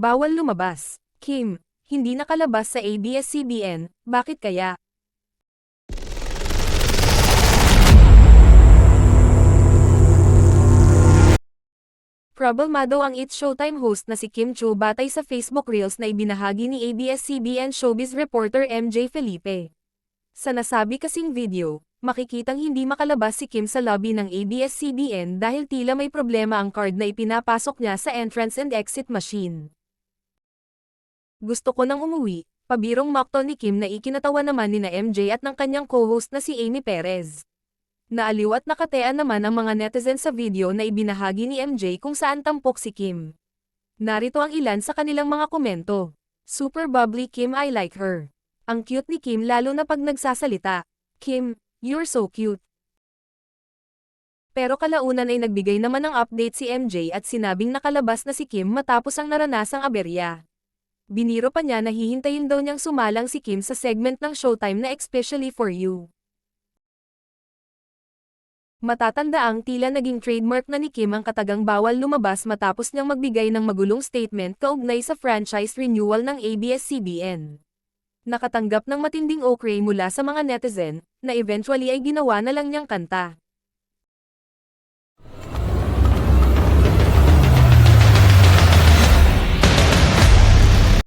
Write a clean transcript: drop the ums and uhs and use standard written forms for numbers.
Bawal lumabas. Kim, hindi nakalabas sa ABS-CBN, bakit kaya? Problemado ang It's Showtime host na si Kim Chiu batay sa Facebook Reels na ibinahagi ni ABS-CBN showbiz reporter MJ Felipe. Sa nasabi kasing video, makikitang hindi makalabas si Kim sa lobby ng ABS-CBN dahil tila may problema ang card na ipinapasok niya sa entrance and exit machine. Gusto ko nang umuwi, pabirong mocktail ni Kim na ikinatawa naman ni na MJ at ng kanyang co-host na si Amy Perez. Naaliw at nakatean naman ang mga netizen sa video na ibinahagi ni MJ kung saan tampok si Kim. Narito ang ilan sa kanilang mga komento. Super bubbly Kim, I like her. Ang cute ni Kim lalo na pag nagsasalita. Kim, you're so cute. Pero kalaunan ay nagbigay naman ng update si MJ at sinabing nakalabas na si Kim matapos ang naranasang aberya. Biniro pa niya na hihintayin daw niyang sumalang si Kim sa segment ng Showtime na Especially for You. Matatandaang tila naging trademark na ni Kim ang katagang bawal lumabas matapos niyang magbigay ng magulong statement kaugnay sa franchise renewal ng ABS-CBN. Nakatanggap ng matinding okray mula sa mga netizen, na eventually ay ginawa na lang niyang kanta.